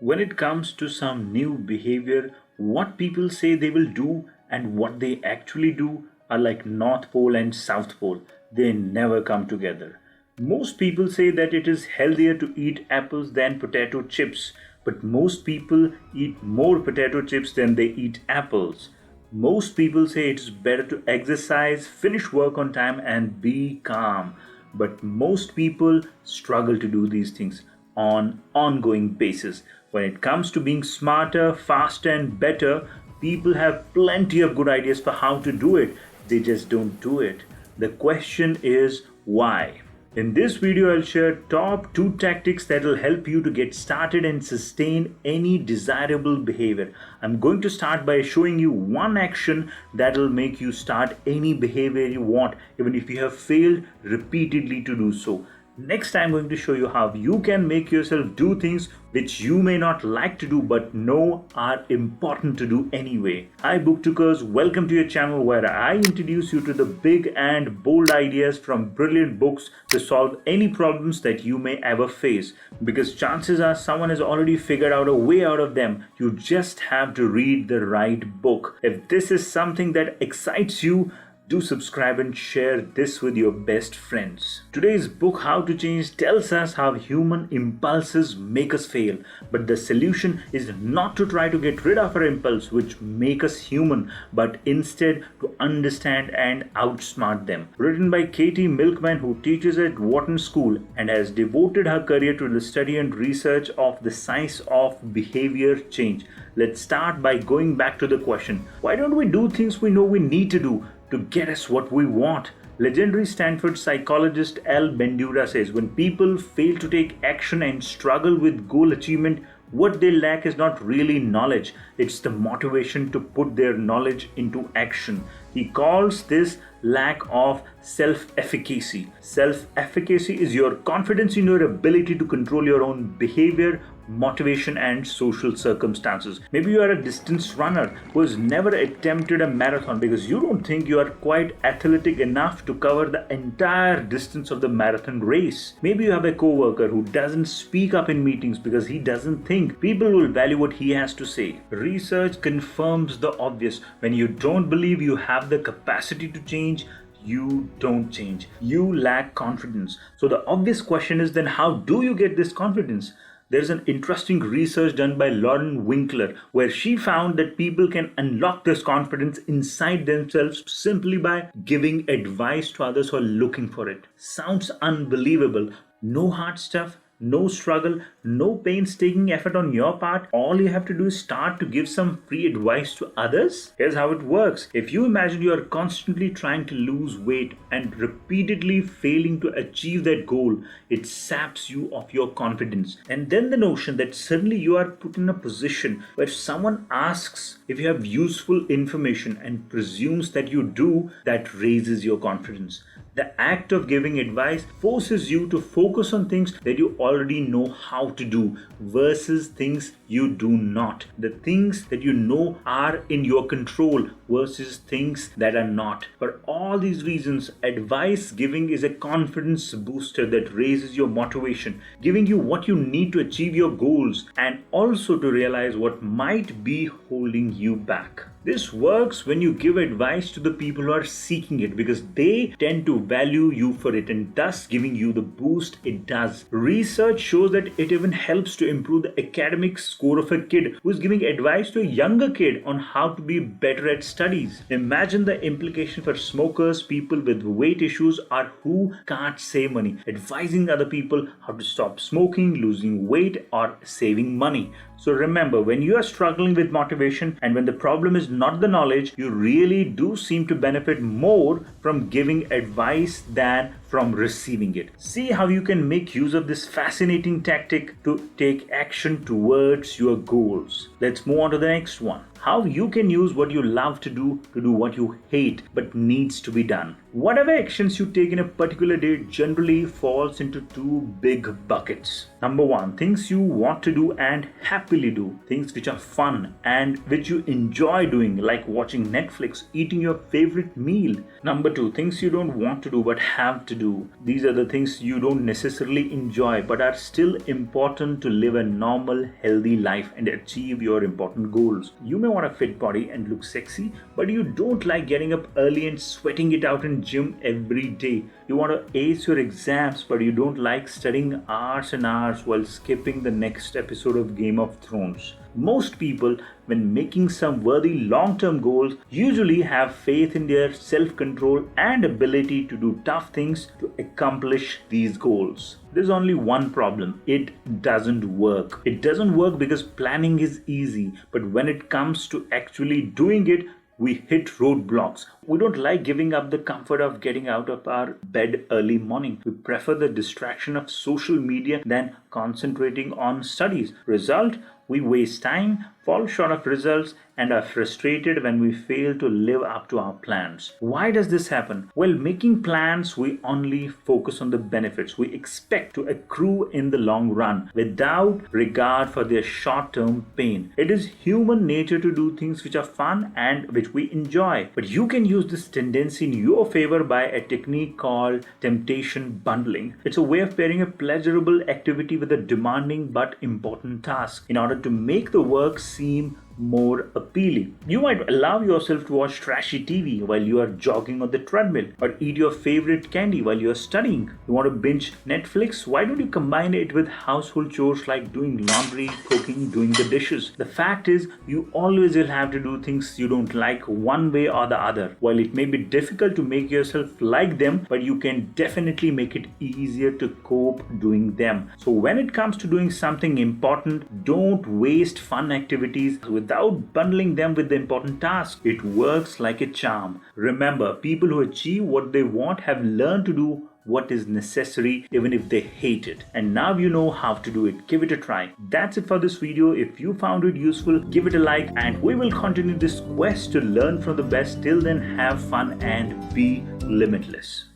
When it comes to some new behavior, what people say they will do and what they actually do are like North Pole and South Pole. They never come together. Most people say that it is healthier to eat apples than potato chips, but most people eat more potato chips than they eat apples. Most people say it is better to exercise, finish work on time, and be calm. But most people struggle to do these things on ongoing basis. When it comes to being smarter, faster, and better, people have plenty of good ideas for how to do it. They just don't do it. The question is why? In this video, I'll share top 2 tactics that will help you to get started and sustain any desirable behavior. I'm going to start by showing you one action that will make you start any behavior you want, even if you have failed repeatedly to do so. Next, I'm going to show you how you can make yourself do things which you may not like to do but know are important to do anyway. Hi BookTookers, welcome to your channel where I introduce you to the big and bold ideas from brilliant books to solve any problems that you may ever face. Because chances are someone has already figured out a way out of them. You just have to read the right book. If this is something that excites you, do subscribe and share this with your best friends. Today's book, How to Change, tells us how human impulses make us fail. But the solution is not to try to get rid of our impulse, which make us human, but instead to understand and outsmart them. Written by katiemilkman, who teaches at Wharton School and has devoted her career to the study and research of the science of behavior change. Let's start by going back to the question, why don't we do things we know we need to do to get us what we want? Legendary Stanford psychologist Al Bandura says, when people fail to take action and struggle with goal achievement, what they lack is not really knowledge, it's the motivation to put their knowledge into action. He calls this lack of self-efficacy. Self-efficacy is your confidence in your ability to control your own behavior, motivation, and social circumstances. Maybe you are a distance runner who has never attempted a marathon because you don't think you are quite athletic enough to cover the entire distance of the marathon race. Maybe you have a coworker who doesn't speak up in meetings because he doesn't think people will value what he has to say. Research confirms the obvious. When you don't believe you have the capacity to change, you don't change. You lack confidence. So the obvious question is then, how do you get this confidence? There's an interesting research done by Lauren Winkler where she found that people can unlock this confidence inside themselves simply by giving advice to others who are looking for it. Sounds unbelievable. No hard stuff, no struggle, no painstaking effort on your part. All you have to do is start to give some free advice to others. Here's how it works. If you imagine you are constantly trying to lose weight and repeatedly failing to achieve that goal, it saps you of your confidence. And then the notion that suddenly you are put in a position where someone asks if you have useful information and presumes that you do, that raises your confidence. The act of giving advice forces you to focus on things that you already know how to do versus things you do not. The things that you know are in your control versus things that are not. For all these reasons, advice giving is a confidence booster that raises your motivation, giving you what you need to achieve your goals and also to realize what might be holding you back. This works when you give advice to the people who are seeking it because they tend to value you for it and thus giving you the boost it does. Research shows that it even helps to improve the academic score of a kid who is giving advice to a younger kid on how to be better at studies. Imagine the implication for smokers, people with weight issues, or who can't save money, advising other people how to stop smoking, losing weight, or saving money. So remember, when you are struggling with motivation and when the problem is not the knowledge, you really do seem to benefit more from giving advice than from receiving it. See how you can make use of this fascinating tactic to take action towards your goals. Let's move on to the next one. How you can use what you love to do what you hate but needs to be done. Whatever actions you take in a particular day generally falls into 2 big buckets. Number 1, things you want to do and happily do. Things which are fun and which you enjoy doing, like watching Netflix, eating your favorite meal. Number 2, things you don't want to do but have to do. These are the things you don't necessarily enjoy but are still important to live a normal, healthy life and achieve your important goals. You may want a fit body and look sexy, but you don't like getting up early and sweating it out in gym every day. You want to ace your exams, but you don't like studying hours and hours while skipping the next episode of Game of Thrones. Most people, when making some worthy long-term goals, usually have faith in their self-control and ability to do tough things to accomplish these goals. There's only one problem. It doesn't work. It doesn't work because planning is easy, but when it comes to actually doing it, we hit roadblocks. We don't like giving up the comfort of getting out of our bed early morning. We prefer the distraction of social media than concentrating on studies. Result, we waste time, fall short of results, and are frustrated when we fail to live up to our plans. Why does this happen? Well, making plans, we only focus on the benefits we expect to accrue in the long run without regard for their short-term pain. It is human nature to do things which are fun and which we enjoy. But you can use this tendency in your favor by a technique called temptation bundling. It's a way of pairing a pleasurable activity with a demanding but important task in order to make the work seem more appealing. You might allow yourself to watch trashy TV while you are jogging on the treadmill, or eat your favorite candy while you are studying. You want to binge Netflix? Why don't you combine it with household chores like doing laundry, cooking, doing the dishes? The fact is, you always will have to do things you don't like one way or the other. While it may be difficult to make yourself like them, but you can definitely make it easier to cope doing them. So when it comes to doing something important, don't waste fun activities without bundling them with the important tasks. It works like a charm. Remember, people who achieve what they want have learned to do what is necessary even if they hate it. And now you know how to do it. Give it a try. That's it for this video. If you found it useful, give it a like, and we will continue this quest to learn from the best. Till then, have fun and be limitless.